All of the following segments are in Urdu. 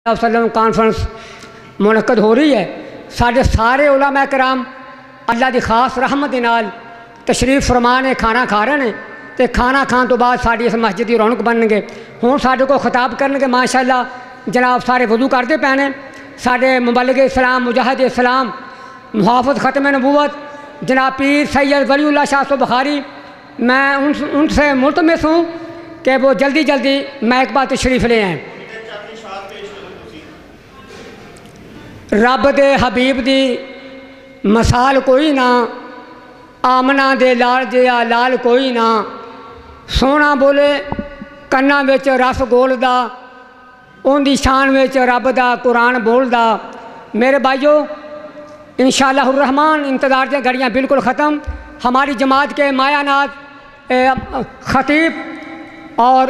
وسلم کانفرنس منعقد ہو رہی ہے. سارے سارے علماء کرام اللہ دی خاص رحمت نال تشریف فرما نے کھانا کھا رہے ہیں تے کھانا کھان تو بعد ساری اس مسجد کی رونق بن گے. ہوں سارے کو خطاب کرنگے ماشاءاللہ جناب سارے وضو کرتے پے نے. سارے مبلغ اسلام مجاہد اسلام محافظ ختم نبوت جناب پیر سید ولی اللہ شاہ صاحب بخاری، میں ان سے ملتمس ہوں کہ وہ جلدی جلدی میک بات تشریف لے آئیں. رب دے حبیب دی مثال کوئی نہ، آمنہ دے لال جیا لال کوئی نہ. سونا بولے کنا وچ رس گول دا، ان دی شان وچ رب دا قرآن بول دا. میرے بھائیو انشاءاللہ الرحمن انتظار دیا گھڑیاں بالکل ختم. ہماری جماعت کے مایا ناز خطیب اور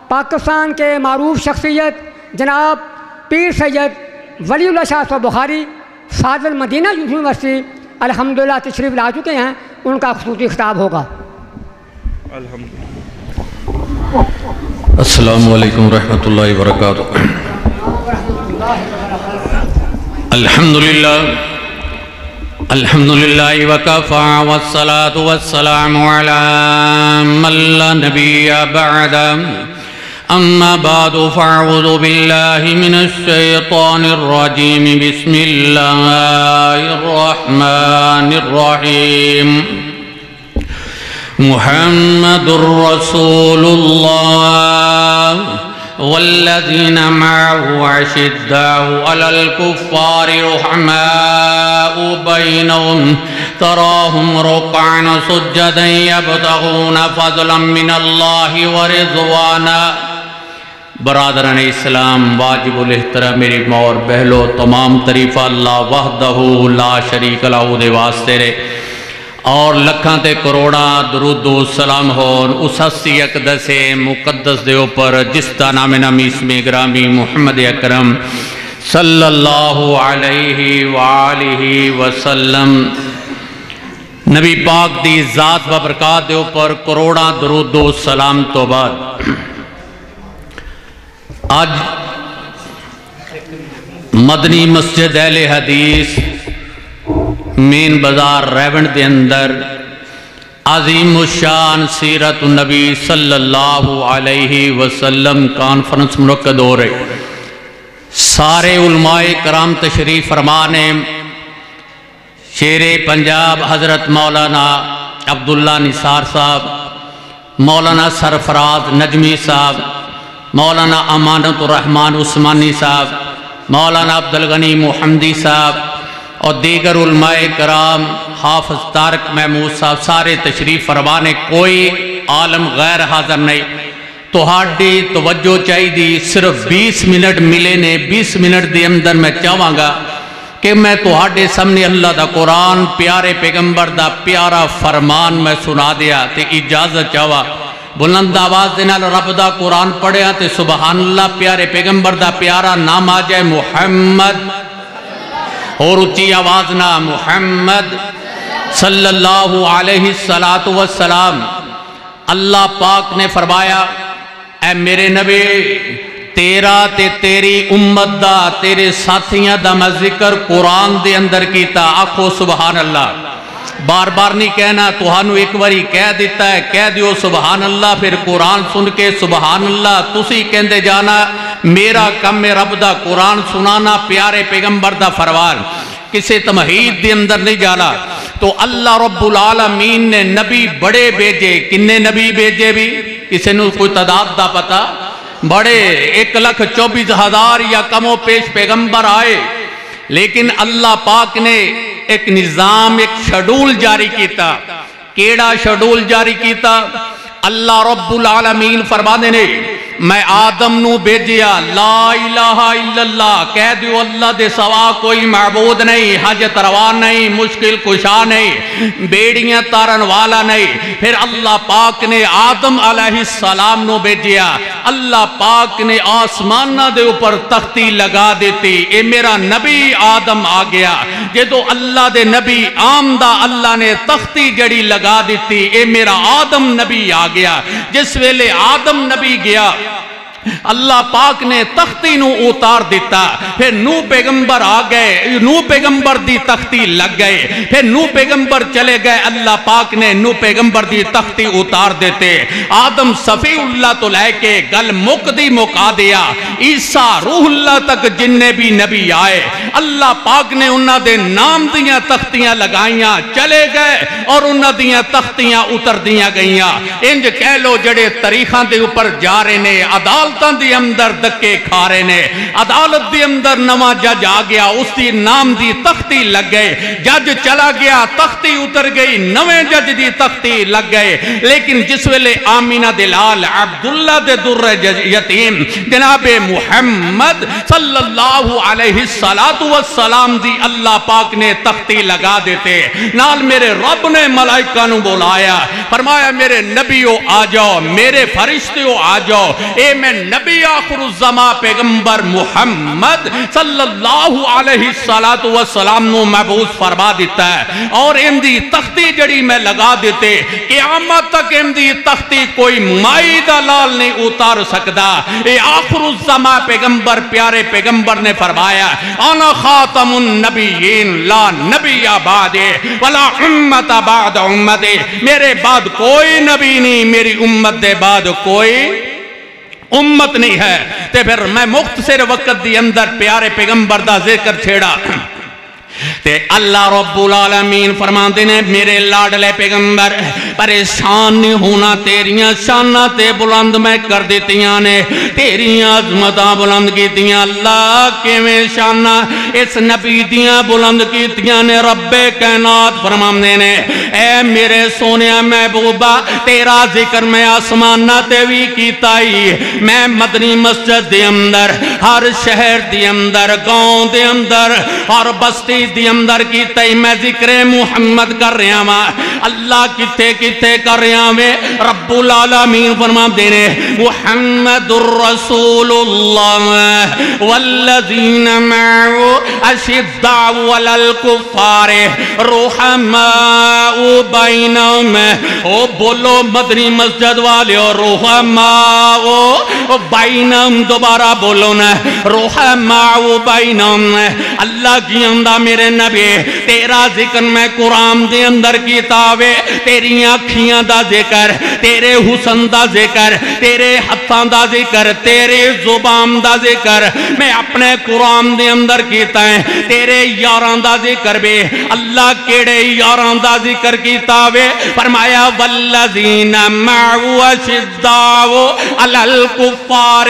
پاکستان کے معروف شخصیت جناب پیر سید ولی اللہ شاہ صاحب بخاری فاضل مدینہ یونیورسٹی الحمدللہ تشریف لا چکے ہیں. ان کا خصوصی خطاب ہوگا. السلام علیکم ورحمۃ اللہ وبرکاتہ. الحمدللہ وکفا والصلاة والسلام علی من لا نبی بعد. اما بعد فاعوذ باللہ من الشیطان الرجیم. بسم اللہ الرحمن الرحیم. محمد رسول اللہ والذین معه اشداء علی الکفار رحماء بینهم تراهم رکعا سجدا یبتغون فضلا من اللہ ورضوانا. برادران اسلام واجب الاحترام میری مور بہلو تمام تعریف اللہ وحدہ لا شریک لہ دے واسطے رے اور لکھاں تے کروڑا درود و سلام ہون اس ہستی اقدس مقدس دے اوپر جس دا نام نامی اسم گرامی محمد اکرم صلی اللہ علیہ وآلہ وسلم. نبی پاک دی ذات و برکات دے اوپر کروڑا درود و سلام تو بعد آج مدنی مسجد اہل حدیث مین بازار ریونڈ دے اندر عظیم الشان سیرت النبی صلی اللہ علیہ وسلم کانفرنس منعقد ہو رہے. سارے علماء کرام تشریف فرمانے شیر پنجاب حضرت مولانا عبداللہ نثار صاحب، مولانا سرفراز نجمی صاحب، مولانا امانت الرحمن عثمانی صاحب، مولانا عبدالغنی محمدی صاحب اور دیگر علماء کرام حافظ طارق محمود صاحب سارے تشریف فرمانے. کوئی عالم غیر حاضر نہیں. تہاڈی توجہ چاہی دی صرف 20 منٹ ملے نے. 20 منٹ دے اندر میں چاہواں گا کہ میں تہاڈے سامنے اللہ دا قرآن پیارے پیغمبر دا پیارا فرمان میں سنا دیا تے اجازت چاہوا بلند آواز دے نال رب دا قرآن پڑھیا تے سبحان اللہ پیارے پیغمبر دا پیارا نام آ جائے محمد اور اچھی آواز نہ محمد صلی اللہ علیہ السلام. اللہ پاک نے فرمایا اے میرے نبی تیرا تے تیری امت دا تیرے ساتھیاں دا میں ذکر قرآن دے اندر کیتا. آکھو سبحان اللہ. بار بار نہیں کہنا، توہانو ایک واری کہہ دیتا ہے، کہہ دیو سبحان اللہ. پھر قرآن سن کے سبحان اللہ تسی کہندے جانا. میرا کم میں رب دا قرآن سنانا پیارے پیغمبر دا فرمان. کسے تمہید دے اندر نہیں جانا. تو اللہ رب العالمین نے نبی بڑے بھیجے. کنے نبی بھیجے بھی کسے نو کوئی تعداد دا پتا؟ بڑے 1,24,000 یا کم و پیش پیغمبر آئے. لیکن اللہ پاک نے ایک نظام ایک شیڈول جاری کیتا. کیڑا شیڈول جاری کیتا؟ اللہ رب العالمین فرمانے نے میں آدم نو بھیجیا لا الہ الا اللہ. کہہ دیو اللہ دے سوا کوئی معبود نہیں، حاجت روا نہیں، مشکل کشا نہیں، بیڑیاں تارن والا نہیں. پھر اللہ پاک نے آدم علیہ السلام نو بھیجیا. اللہ پاک نے آسمانہ دے اوپر تختی لگا دیتی. اے میرا نبی آدم آ گیا. جدو اللہ دے نبی آمدہ اللہ نے تختی جڑی لگا دیتی. اے میرا آدم نبی آ گیا. جس ویلے آدم نبی گیا اللہ پاک نے تختی نو اتار دیتا، پھر نو پیغمبر آ گئے، نو پیغمبر دی تختی لگ گئے، پھر نو پیغمبر چلے گئے، اللہ پاک نے نو پیغمبر دی تختی اتار دیتے۔ آدم صفی اللہ تو لے کے گل مقدی مکا دیا، عیسیٰ روح اللہ تک جننے بھی نبی آئے، اللہ پاک نے انہاں دے نام دیاں تختیاں لگائیاں، چلے گئے اور انہاں دیاں تختیاں اتر دیاں گئیاں۔ انج کہہ لو جڑے تاریخاں دے اوپر جا رہے نے، عدالتاں دی اندر دکے کھا رہے نے، عدالت دی اندر نواں جج آ گیا، اس دی نام دی تختی لگ گئے، جج چلا گیا، تختی اتر گئی، نویں جج دی تختی لگ گئے۔ لیکن جس ویلے آمینہ دلال عبداللہ دے در یتیم جناب محمد صلی اللہ علیہ السلام دی اللہ پاک نے تختی لگا دیتے، نال میرے رب نے ملائکہ نو بولایا، فرمایا میرے نبیو آ جاؤ، میرے فرشتیو آ جاؤ، اے میں نبی آخر الزمان پیغمبر محمد صلی اللہ علیہ السلام نو مبعوث فرما دیتا ہے، اور ان دی تختی جڑی میں لگا دیتے، قیامت تک ان دی تختی کوئی مائی دا لال نہیں اتار سکدا۔ اے آخر الزمان پیغمبر پیارے پیغمبر نے فرمایا انا خاتم النبیین لا نبی بعد ولا امت بعد امت، میرے بعد کوئی نبی نہیں، میری امت دے بعد کوئی امت نہیں ہے۔ تے پھر میں مختصر وقت دی اندر پیارے پیغمبر دا ذکر چھیڑا تے اللہ رب العالمین فرماندے نے میرے لاڈلے پیغمبر پریشان نہیں ہونا، تیریاں شانہ تے بلند میں کر دیتیاں نے، تیریاں عظمتاں بلند کیتیاں، اللہ کے میں شانہ اس نبی دیاں بلند کیتیاں نے۔ رب کائنات فرماندے نے اے میرے سونیا محبوبہ تیرا ذکر میں آسمانہ تے بھی کیتا ہی، میں مدنی مسجد دے اندر، ہر شہر دے اندر، گاؤں دے اندر اور بستی دی اندر کیتا ہی، میں ذکر محمد کر رہا ہاں۔ اللہ کتے کتے کر رہا ہوں، رب العالمین فرما دینے محمد الرسول اللہ والذین معو اشداء والکفار رحماء بینہم، او بولو مدنی مسجد والے رحماء بینہم، دوبارہ بولو نا رحماء بینہم۔ اللہ کی اندہ میرے نبی تیرا ذکر میں قرآن دے اندر کتابے، تیری آنکھیاں دا ذکر، تیرے حسن دا ذکر، تیرے ہتھاں دا ذکر، تیرے زبان دا ذکر میں اپنے قرآن دے اندر کیتا ہے، تیرے یاران دا ذکر بے اللہ کیڑے یاران دا ذکر کتابے، فرمایا والذین معو اشداء علی الکفار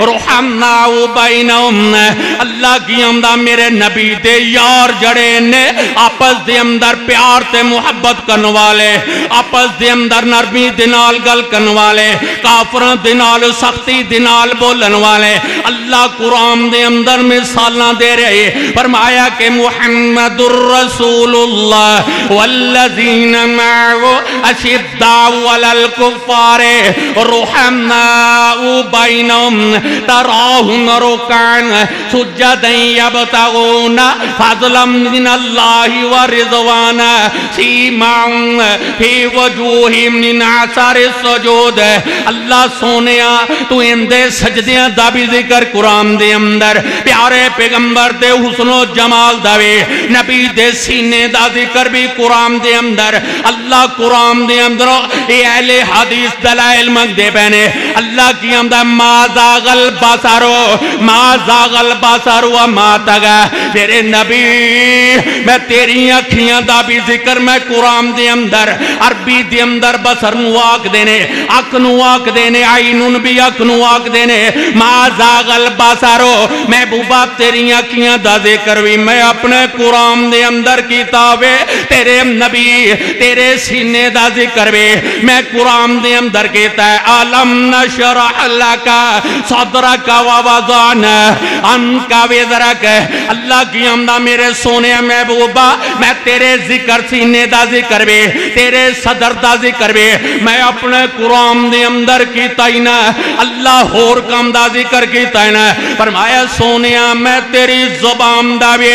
رحماء بینہم۔ اللہ کی اندہ میرے نبی دے یار جڑے نے آپس دے اندر پیار تے محبت کرنے والے، آپس دے اندر نرمی دنال گل کرنے والے، کافران دنال سختی دنال بولن والے، اللہ قرآن دے اندر مثالاں دے رہے، فرمایا کہ محمد الرسول اللہ والذین معو اشداء علی الکفار رحماء بینہم تراہم رکعن سجدن یبتغون فضلا من اللہ ورضوانا سیمعن فی وجوہم من اثر السجود۔ اللہ سونیا تو اندے سجدیاں دا بھی ذکر قرآن دے اندر، پیارے پیغمبر دے حسن و جمال دے، نبی دے سینے دا ذکر بھی قرآن دے اندر۔ اللہ قرآن دے اندر اے اہل حدیث دلائل منگ دے پہنے، اللہ کی اندر ما زاغ البصر ما زاغ البصر وما طغى۔ میرے نبی میں تیری آنکھیاں دا بھی ذکر میں قرآن دے اندر، عربی دے اندر بصر نو آکھ دینے، اک نو آکھ دینے، عینون بھی اک نو آکھ دینے، ما زاغ البصر۔ محبوبہ تیری آنکھیاں دا ذکر بھی میں اپنے قرآن دے اندر کتابے، تیرے نبی تیرے سینے دا ذکر بھی میں قرآن دے اندر کیتا ہے۔ علم نشرح لکا صدرک ووضعنا عنک وزرک۔ اللہ کی اندہ میرے سونے محبوبہ میں تیرے ذکر سینے دا ذکر بھی، تیرے صدر دا ذکر بھی میں اپنے قرآن دے اندر کیتا ہی نا، اللہ ہور کام دا ذکر کیتا ہی نا۔ فرمایا سونیا میں تیری زبان دا بھی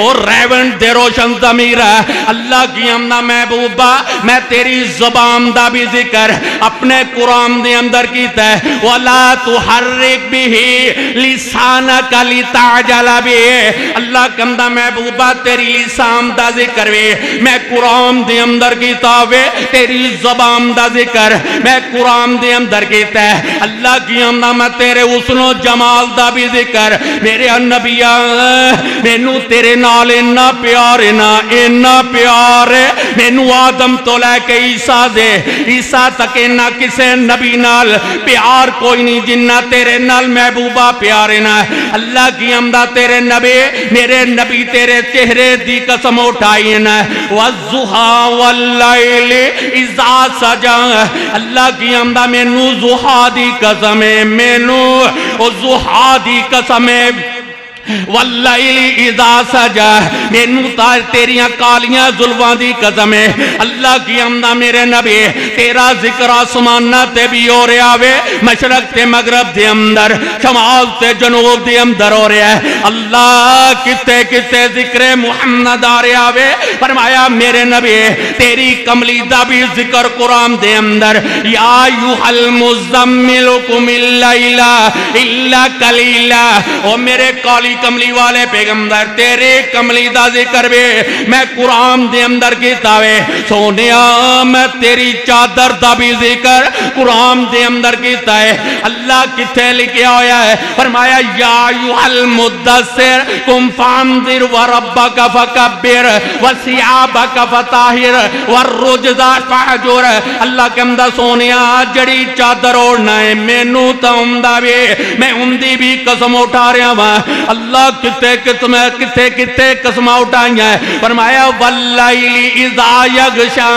اور ریون دے روشن ضمیر ہے، اللہ کی امدہ محبوبہ میں تیری زبان دا بھی ذکر اپنے قرآن دے اندر کیتا ہے وَلَا تُحَرِّكْ بِهِ لِسَانَكَ لِتَعْجَلَ بِهِ اللہ کی امدہ محبوبہ تیری لسان دا ذکر وے میں قرآن دے اندر کیتا وے تیری زبان دا ذکر میں قرآن دے اندر کیتا ہے اللہ کی امدہ میں تیرے حسن و جمال دا بھی ذکر میرے نبیہ مینو تیرے نال اینا پیار ہے مینو آدم تو لے کے عیسیٰ دے عیسیٰ تک اینا کسے نبی نال پیار کوئی نہیں جنہ تیرے نال محبوبہ پیارے نہ اللہ کی امدہ تیرے نبی میرے نبی تیرے چہرے دی قسم اٹھائی نہ وَالضُّحَى وَاللَّيْلِ اِذَا سَجَى اللہ کی امدہ مینو ضحا دی قسم مینو ضحا دی قسم واللیل اذا سجا مینو تیریاں کالیاں ظلماں دی قسم ہے اللہ کی امدہ میرے نبی تیرا ذکر آسمانہ تے بھی ہو رہا وے مشرق تے مغرب دے اندر شمال تے جنوب دے اندر ہو رہا ہے اللہ کتے ذکر محمد آ رہا وے فرمایا میرے نبی تیری کملی دا بھی ذکر قرآن دے اندر یا ایھا المزمل قم اللیل الا قلیلا او میرے کالی کملی والے پیغمبر تیرے کملی دا ذکر بے میں قرآن دے اندر کیتا وے سونیا میں تیری چادر دا بھی ذکر قرآن دے اندر کیتا ہے اللہ کتے لکھیا ہویا ہے فرمایا یا ایھا المدثر قم فانذر وربک فکبر وثیابک فطہر والرجز فہجر اللہ کے اندر سونیا جڑی چادر اوڑنا ہے مینوں تا ہوندا وے میں ہوندی بھی قسم اٹھا رہا ہاں اللہ کتے قسمہ اٹھائیاں ہے فرمایا واللیل اذا یغشا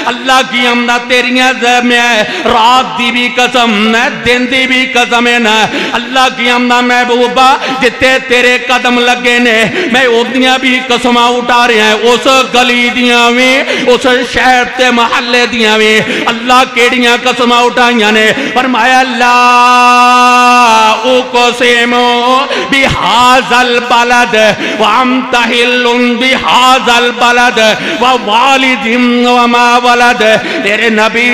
اللہ کی امدہ تیریاں میں رات دی بھی قسم ہے دن دی بھی قسم ہے نا اللہ کی امدہ محبوبہ جتے تیرے قدم لگے نے میں اودیاں بھی قسمہ اٹھا رہے ہیں اس گلی دیاں بھی اس شہر تے محلے دیاں بھی اللہ کیڑیاں قسمہ اٹھائیاں نے فرمایا لا اقسمو بہذا البلد وانت حل بہذا البلد ووالد وما ولد تیرے نبی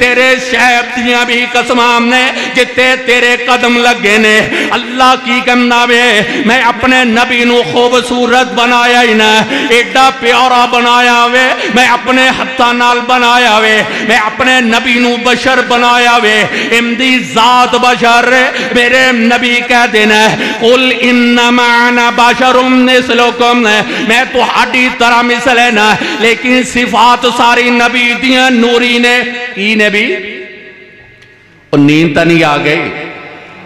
تیرے شہر دیاں بھی قسماں نے جتے تیرے قدم لگے نے اللہ کی کمنا میں اپنے نبی نو خوبصورت بنایا ہی نا ایڈا پیارا بنایا وے میں اپنے ہتھاں نال بنایا وے میں اپنے نبی نو بشر بنایا وے امدی ذات بشر میرے نبی کہہ دینا قل انما انا بشر مثلکم میں تو ہڈی طرح مثل ہے نا لیکن صفات ساری نبی دیاں نوری نے کی نبی اور نیند تا نہیں آ گئی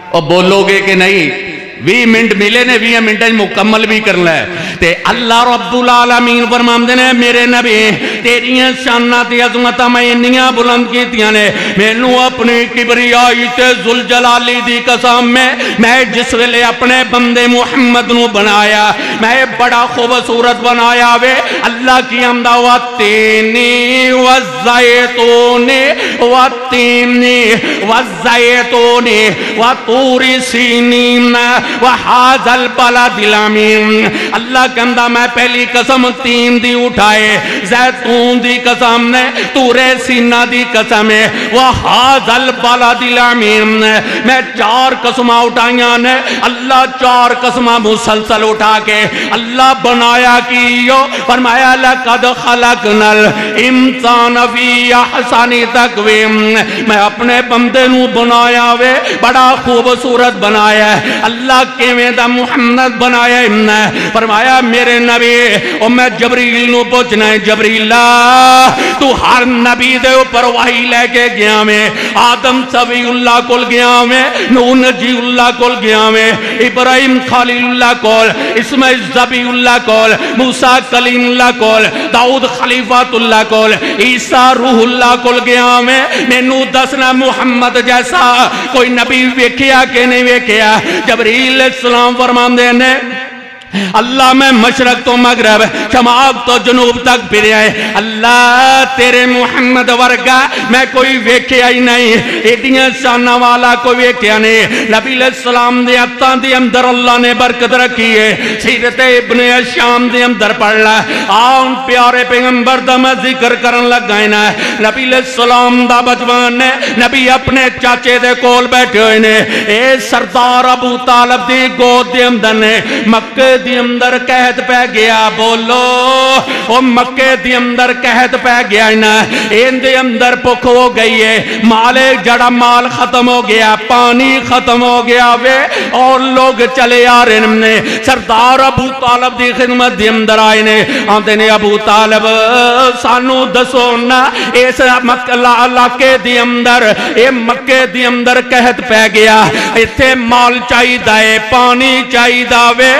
اور بولو گے کہ نہیں 20 منٹ ملے نے 20 منٹ مکمل بھی کرنا ہے تے اللہ رب العالمین فرماندے نے میرے نبی تیریاں شاناں تے عظمتاں میں انیاں بلند کیتیاں نے مینوں اپنی کبریائی تے ذوالجلالی دی قسم میں جس ویلے اپنے بندے محمد نو بنایا میں بڑا خوبصورت بنایا وے اللہ کی حمدہ والتینی والزیتونی والتینی والزیتونی وطور سینین وَحَاذَ الْبَلَدِ الْأَمِينَ اللہ کہندہ میں پہلی قسم تین دی اٹھائے زیتون دی قسم نے طور سینہ دی قسم ہے وَحَاذَ الْبَلَدِ الْأَمِينَ میں 4 قسمہ اٹھائیاں نے اللہ 4 قسمہ مسلسل اٹھا کے اللہ بنایا کیو فرمایا لَقَدْ خَلَقْنَا الْإِنسَانَ فِي أَحْسَنِ تَقْوِيمٍ میں اپنے بندے نو بنایا وے بڑا خوبصورت بنایا ہے اللہ کے میں دا محمد بنایا فرمایا میرے نبی اور میں جبریل نو پوچھنا ہے جبریل تو ہر نبی دے اوپر وحی لے کے گیا میں آدم صفی اللہ کول گیا میں نوح نجی اللہ کول گیا میں ابراہیم خلیل اللہ کول اسماعیل ذبیح اللہ کول موسیٰ کلیم اللہ کول داؤد خلیفۃ اللہ کول عیسیٰ روح اللہ کول گیا میں نو دسنا محمد جیسا کوئی نبی ویکھیا کہ نہیں ویکھیا جبریل السلام فرمان دینے اللہ میں مشرق تو مغرب شمال تو جنوب تک پھریا ہے اللہ تیرے محمد ورگا میں کوئی ویکھیا ہی نہیں ایڈیاں شانہ والا کوئی ویکھیا نہیں نبی علیہ السلام دے عطاں دے اندر اللہ نے برکت رکھی ہے سیرت ابن شام دے اندر پڑھ لا آن پیارے پیغمبر دا میں ذکر کرن لگائیں نبی علیہ السلام دا بچوان نے نبی اپنے چاچے دے کول بیٹھے ہوئے نے اے سردار ابو طالب دی گود دے اندر نے مکہ دی اندر قحط پہ گیا بولو او مکہ دی اندر قحط پہ گیا ان دے اندر بھوک ہو گئی ہے مالے جڑا مال ختم ہو گیا پانی ختم ہو گیا وے اور لوگ چلے آ رہے نے سردار ابو طالب دی خدمت دی اندر آئے نے آتے نے ابو طالب سانو دسو نا اس علاقے دی اندر اے مکہ دی اندر قحط پہ گیا ایتھے مال چاہی دائے پانی چاہی داوے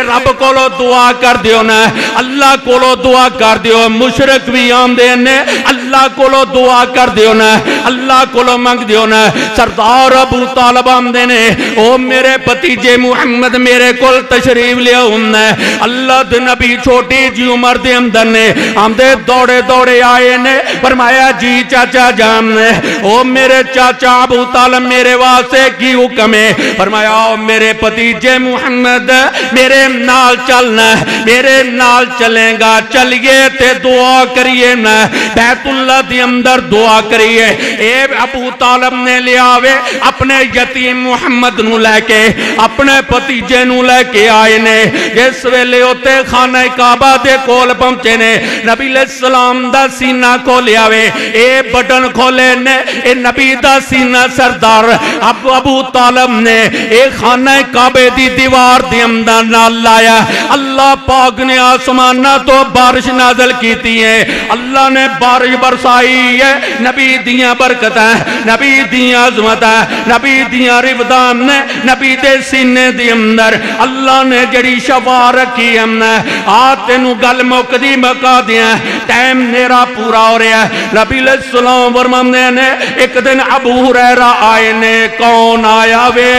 رب کولو دعا کر دیو نا اللہ کولو دعا کر دیو مشرک بھی آمدے نے اللہ کولو دعا کر دیو نا اللہ کولو منگ دیو نا سردار ابو طالب آمدے نے او میرے بھتیجے محمد میرے کول تشریف لیا ہوں اللہ دے نبی چھوٹی جی عمر دے اندر نے آمدے دوڑے دوڑے آئے نے فرمایا جی چاچا جان نے او میرے چاچا ابو طالب میرے واسے کی حکم ہے فرمایا او میرے بھتیجے محمد میرے نال چلنا میرے نال چلیں گا چلیے تے دعا کریے نا بیت اللہ دی اندر دعا کریے اے ابو طالب نے لیاوے اپنے یتیم محمد نو لے کے اپنے بھتیجے نو لے کے آئے نے جس ویلے ہوتے خانہ کعبہ دے کول پہنچے نے نبی علیہ السلام دا سینہ کو لیاوے اے بٹن کھولے نے اے نبی دا سینہ سردار ابو طالب نے اے خانہ کعبے دی دیوار دی اندر نال لایا اللہ پاک نے آسمانہ تو بارش نازل کیتی ہے اللہ نے بارش برسائی ہے نبی دیاں برکتیں نبی دیاں عظمتیں نبی دیاں رفدان نے نبی دے سینے دی اندر اللہ نے جڑی شفا رکھی ہم نے آتے نو گل موقعی مکا دیا ٹائم نیرا پورا ہو رہا ہے نبی علیہ السلام ورمانے نے ایک دن ابو ہریرہ آئے نے کون آیا وے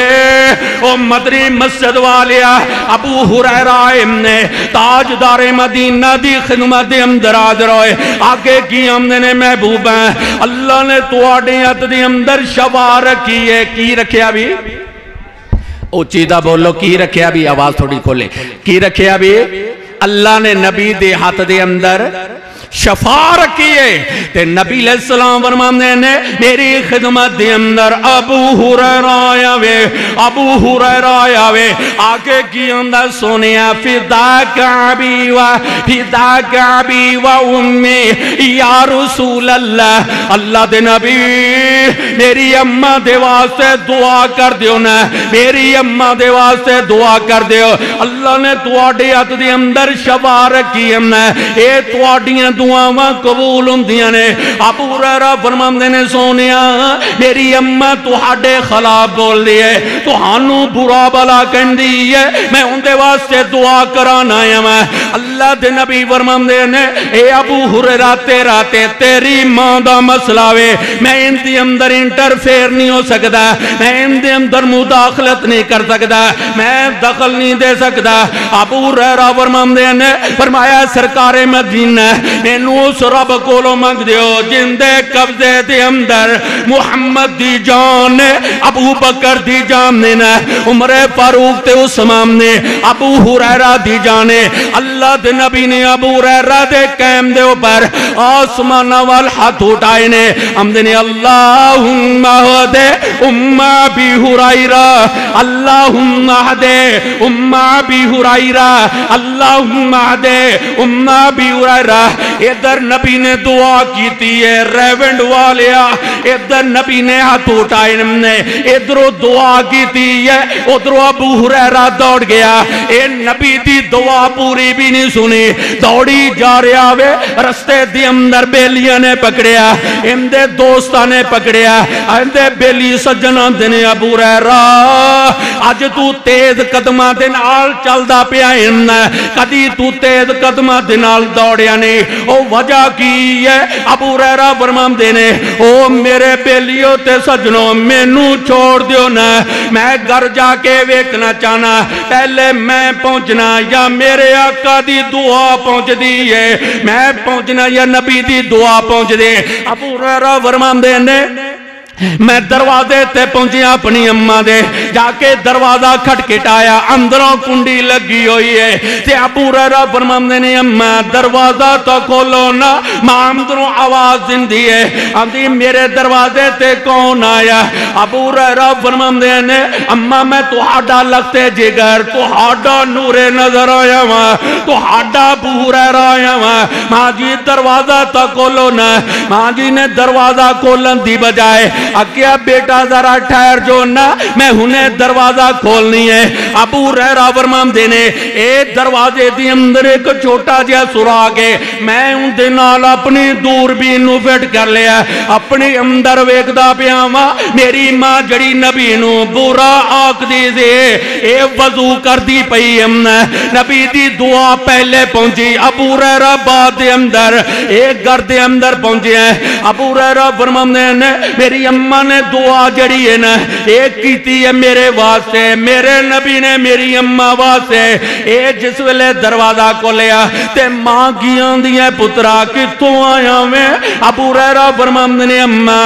او مدری مسجد والیا ابو ہریرہ آئے نے تاجدار مدینہ دی خدمت دی اندر حاضر ہوئے آگے کی ہم نے محبوب ہیں اللہ نے تواڈیت دی اندر شفا رکھی ہے کی رکھیا بھی اوچیدہ بولو کی رکھیا بھی آواز تھوڑی کھولے کی رکھیا بھی اللہ نے نبی دے ہاتھ دے اندر شفا رکھی ہے تے نبی علیہ السلام فرمانے نے میری خدمت دے اندر ابو ہریرہ آیا وے ابو ہریرہ آیا وے آگے کی اندر سنیا فداک ابی و امی یا رسول اللہ اللہ دے نبی میری اماں دے واسطے دعا کر دیو نا میری اماں دے واسطے دعا کر دیو اللہ نے تواڈے ہاتھ دے اندر شفا رکھی ہم نے اے تواڈیاں دعاواں قبول ہوندیاں نے ابو ہریرہ فرماندے نے سونیا میری اماں تہاڈے خلاف بول دی ہے تہانوں برا بلا کہندی ہے میں اون دے واسطے دعا کرانا آیا میں اللہ دے نبی فرماندے نے اے ابو ہریرہ تیرا تے تیری ماں دا مسئلہ وے میں ان دے اندر انٹرفیئر نہیں ہو سکتا میں ان دے اندر مداخلت نہیں کر سکتا میں دخل نہیں دے سکتا ابو ہریرہ فرماندے نے فرمایا سرکار مدینہ مینوں اس رب کولو منگ دیو جن دے قبضے دے اندر محمد دی جان نے ابو بکر دی جان نے عمر فاروق تے عثمان نے ابو ہریرہ دی جان نے اللہ دے نبی نے ابو ہریرہ دے قیم دے اوپر آسمان وال ہاتھ اٹھائے نے ہم نے اللہم اہدے ابی ہریرہ اللہم اہدے ابی ہریرہ اللہم اہدے ابی ہریرہ ادھر نبی نے دعا کیتی ہے ریونڈ والیا ادھر نبی نے ہاتھ اٹھائے نے ادھر دعا کیتی ہے ادھر ابو ہریرہ دوڑ گیا اے نبی دی دعا پوری بھی نہیں سنی دوڑی جا رہا وے رستے دی اندر بیلیاں نے پکڑیا ان دے دوستاں نے پکڑیا ان دے بیلی سجناں دے ابو ہریرہ اج تو تیز قدماں دے نال چلدا پیا کدی تو تیز قدماں دے نال دوڑیا نہیں او وجہ کی ہے ابو ہریرہ فرماندے نے او میرے بیلیو تے سجنوں مینوں چھوڑ دیو نا میں گھر جا کے ویکھنا چاہنا پہلے میں پہنچنا یا میرے آقا دی دعا پہنچ دی ہے میں پہنچنا یا نبی دی دعا پہنچ دے ابو ہریرہ فرماندے نے میں دروازے تے پہنچی اپنی اماں دے جا کے دروازہ کھٹکھٹایا اندروں کنڈی لگی ہوئی ہے تے ابو ہریرہ فرماندے نے اماں دروازہ تو کھولو نا ماں اندروں آواز دندی ہے آندی میرے دروازے تے کون آیا ابو ہریرہ فرماندے نے اماں میں تو ہاڈا لگتے جگر تو ہاڈا نور نظر آیا وہاں تو ہاڈا ابو ہریرہ آیا وہاں ماں جی دروازہ تو کھولو نا ماں جی نے دروازہ کھولن دی بجائے اکیا بیٹا ذرا ٹھہر جو نا میں انہیں دروازہ کھولنی ہے ابو ہریرہ فرماندے نے اے دروازے دی اندر ایک چھوٹا جہا سوراخ ہے میں ان دے نال اپنی دوربین نو فٹ کر لیا اپنی اندر ویکھدا پیا وا میری ماں جڑی نبی نو برا آکھدی سی اے وضو کردی پئی نبی دی دعا پہلے پہنچی ابو ہریرہ بعد دے اندر ایک گھر دے اندر پہنچے ہیں ابو ہریرہ فرماندے نے میری اماں نے دعا جڑی ہے نا ایک کیتی ہے میرے واسطے میرے نبی نے میری اماں واسطے اے جس ویلے دروازہ کھولیا تے ماں گیاں دیاں پترا کتوں آیا میں ابو ہریرہ فرماندے نے اماں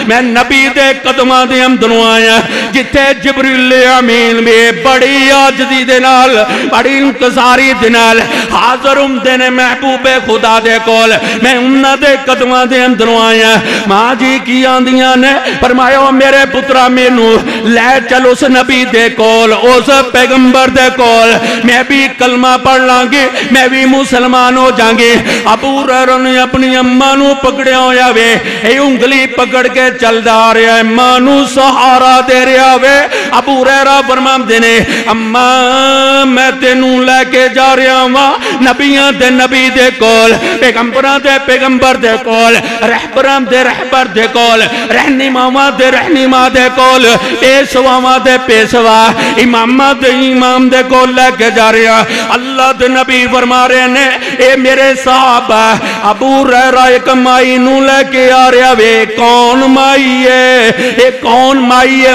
میں نبی دے قدماں دے اندروں آیا جتھے جبریل امین بھی بڑی عاجزی دے نال بڑی انکساری دے نال حاضر ہوندے نے محبوب خدا دے کول میں انہاں دے قدماں دے اندروں آیا ماں جی کی آندیاں نے فرمایا میرے پترا مینوں لے چل اس نبی دے کول اس پیغمبر دے کول میں بھی کلمہ پڑھ لانگی میں بھی مسلمان ہو جانگی ابو ہریرہ نے اپنی اماں نو پکڑیا ہویا وے اے انگلی پکڑ کے چل جا رہا ہے ماں نو سہارا دے رہا وے ابو ہریرہ فرماندے نے اماں میں تینوں لے کے جا رہا ہاں نبیاں دے نبی دے کول پیغمبراں دے پیغمبر دے کول رہبراں دے رہبر دے کول رہنماواں دے رہنما دے کول پیشواواں دے پیشوا اماماں دے امام دے کول لے کے جا رہا اللہ دے نبی فرما رہے نے اے میرے صحابہ ابو ہریرہ ایک مائی نو لے کے آ رہا وے کون مائی ہے اے کون مائی ہے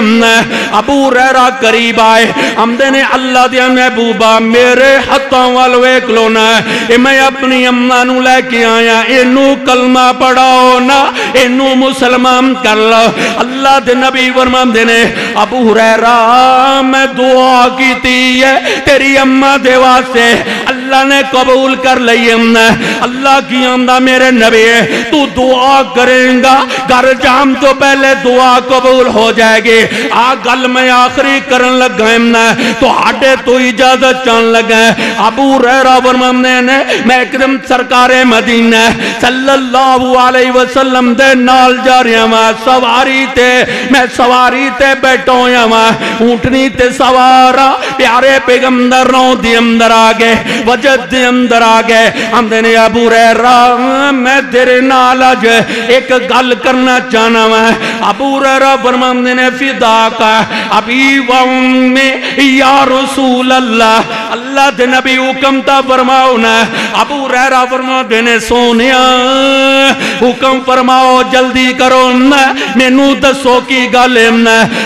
ابو ہریرہ قریب آئے ہمدے نے اللہ دے محبوبہ میرے ہتھاں وال ویکھ لو نا اے میں اپنی اماں نو لے کے آیا اینو کلمہ پڑھاؤ نا اینو مسلمان کر لو اللہ دے نبی فرماندے نے ابو ہریرہ میں دعا کیتی ہے تیری اماں دے واسطے اللہ نے قبول کر لئی اللہ کی آمدہ میرے نبی تو دعا کریں گا گھر جام تو پہلے دعا قبول ہو جائے گی گل میں آخری کرن لگا تو ہاڈے تو اجازت چان لگا ابو ہریرہ فرماندے نے میں اکرم سرکار مدینہ صلی اللہ علیہ وسلم دے نال جا رہا ہاں سواری تے میں سواری تے بیٹھا ہوا اونٹنی تے سوارا پیارے پیغمبر رو دی اندر آگے وجد دی اندر آگے ہم دینے ابو ہریرہ میں تیرے نال اج ایک گل کرنا چاہنا ہوں ابو ہریرہ فرماندے نے فدا کا ابی و امی یا رسول اللہ اللہ دے نبی حکم تا فرماؤ نا ابو ہریرہ فرماندے نے سونیا حکم فرماؤ جلدی کرو مینوں دسو کی گل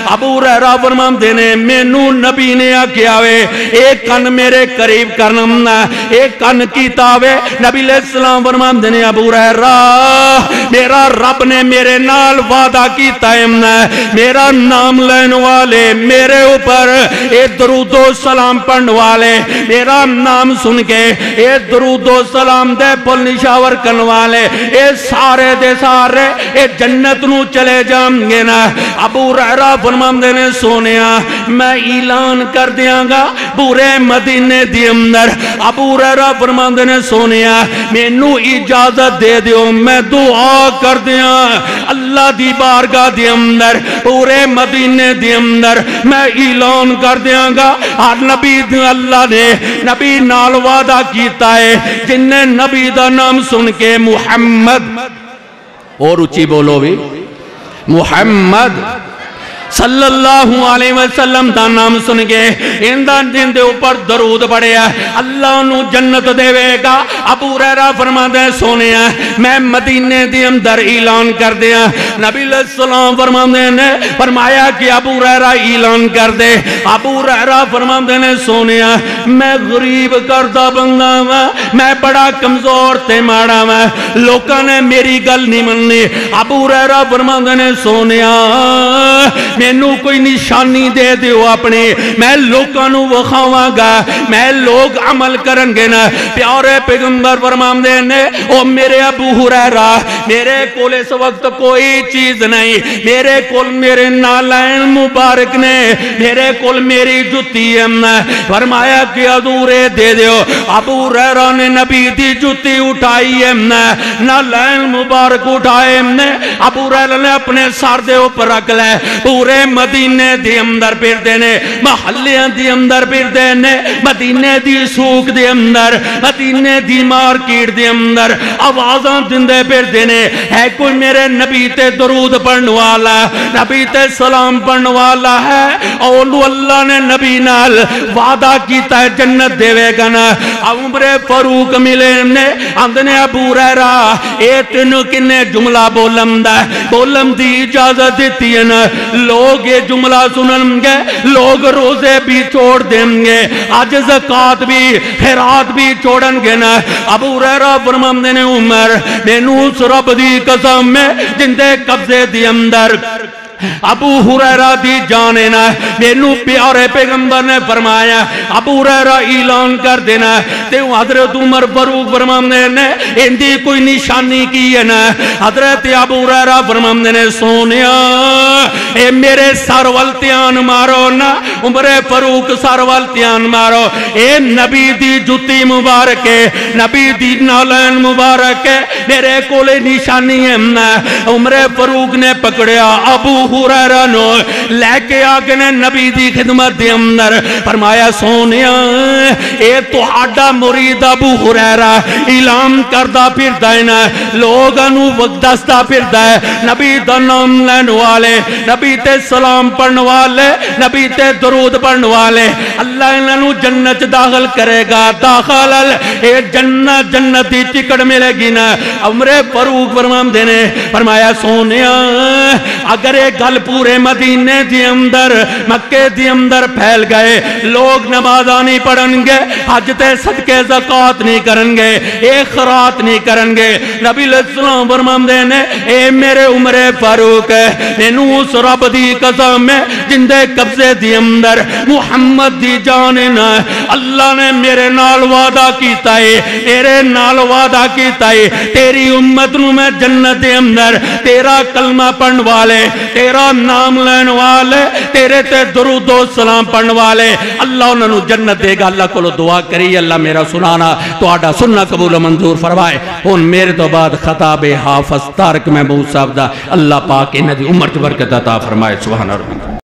ابو ہریرہ فرماندے نے مینوں نبی نے آکھیا وے ایک کن میرے قریب کرنا ایک کن کیتا وے نبی علیہ السلام فرماندے نے ابو ہریرہ میرا رب نے میرے نال وعدہ کیتا ہے میرا نام لین والے میرے اوپر اے درود و سلام پڑھن والے میرا نام سن کے اے درود و سلام دے پل نشاور کرن والے اے سارے دے سارے اے جنت نو چلے جائیں گے نا ابو ہریرہ فرماندے نے سونیا میں اعلان کر دیاں گا پورے مدینے دی اندر ابو ہریرہ فرماندے نے سونیا مینوں اجازت دے دیو میں دعا کر دیاں اللہ دی بارگاہ دی اندر پورے مدینے دی اندر میں اعلان کر دیاں گا ہر نبی اللہ نے نبی نال وعدہ کیتا ہے جن نے نبی دا نام سن کے محمد اور اچھی بولو بھی محمد صلی اللہ علیہ وسلم دا نام سن گئے اندہ جن دے اوپر درود پڑے اللہ انہوں جنت دے گا۔ ابو ہریرہ فرما دے سونے میں مدینے دی اندر اعلان کر دیا، نبی علیہ السلام فرما دے نے فرمایا کہ ابو ہریرہ اعلان کر دے۔ ابو ہریرہ فرما دے نے سونے میں غریب کردہ بندہ میں بڑا کمزور تے ماڑا لوکاں نے میری گل نہیں مننی۔ ابو ہریرہ فرما دے نے سونے مینوں کوئی نشانی دے دیو اپنی میں لوکاں نو وکھاواں گا، میں لوگ عمل کرن گے نا۔ پیارے پیغمبر فرماندے نے او میرے ابو ہریرہ میرے کول اس وقت کوئی چیز نہیں، میرے کول میرے نالین مبارک نے، میرے کول میری جتی ہے۔ فرمایا کہ ادورے دے دیو۔ ابو ہریرہ نے نبی دی جتی اٹھائی ہے، نالین مبارک اٹھائے۔ ابو ہریرہ نے اپنے سر دے اوپر رکھ لے، پورے مدینے دی اندر پھر دینے، محلیاں دی اندر پھر دینے، مدینے دی سوق دی اندر، مدینے دی مارکیٹ دی اندر آوازاں دندے پھر دینے۔ ہے کوئی میرے نبی تے درود پڑھنے والا، نبی تے سلام پڑھنے والا ہے؟ اولو اللہ نے نبی نال وعدہ کیتا ہے جنت دے گا نا۔ عمر فاروق ملے نے اندنے ابو ہریرہ اے تینوں کنے جملہ بولم دی اجازت دیتی ہے نا؟ لوگ یہ جملہ سنن گے، لوگ روزے بھی چھوڑ دیں گے، آج زکاة بھی خیرات بھی چھوڑن گے نا۔ ابو ہریرہ فرماندے نے عمر مینوں اس رب دی قسم میں جن دے قبضے دی اندر ابو ہریرہ دی جانے نا، مینوں پیارے پیغمبر نے فرمایا ابو ہریرہ اعلان کر دینا تے حضرت عمر فاروق فرماندے نے اندی کوئی نشانی کی ہے نا؟ حضرت ابو ہریرہ فرماندے نے سونیا اے میرے سر والتیان مارو نا، عمر فاروق سر والتیان مارو، اے نبی دی جتی مبارک ہے، نبی دی نالین مبارک ہے، میرے کولے نشانی ہے نا۔ عمر فاروق نے پکڑیا ابو ہریرہ نو لے کے آگے نے نبی دی خدمت دی اندر فرمایا سونیا اے تو آڈا مرید ابو ہریرہ اعلان کردہ پھر دائنا، لوگانو وقت دستا پھر دائے، نبی دا نام لین والے، نبی تے سلام پڑھن والے، نبی تے درود پڑھن والے، اللہ انہوں جنت داخل کرے گا۔ داخل اے جنت دی ٹکٹ ملے گی نا۔ عمر فاروق فرماندے نے فرمایا سونیا اگر ایک گل پورے مدینے دی اندر مکے دی اندر پھیل گئے، لوگ نمازاں نہیں پڑھن گے، حج تے صدقے زکاة نہیں کرن گے، ایک خیرات نہیں کرن گے، نبی علیہ السلام فرماندے نے اے میرے عمر فاروق مینوں اس رب دی قسم میں جن دے قبضے دی اندر محمد دی جانے نا، اللہ نے میرے نال وعدہ کیتا ہے، میرے نال وعدہ کیتا ہے تیری امت نو میں جنت دے اندر تیرا کلمہ پڑھن والے، تیرا نام لین والے، تیرے تے درود و سلام پڑھن والے اللہ انہوں نے جنت دے گا۔ اللہ کو دعا کری اللہ میرا سنانا تو آڈا سننا قبول و منظور فرمائے۔ ان میرے تو بعد خطاب حافظ طارق محمود صاحب دا اللہ پاک انہاں دی عمر برکت عطا فرمائے۔ سبحان اللہ۔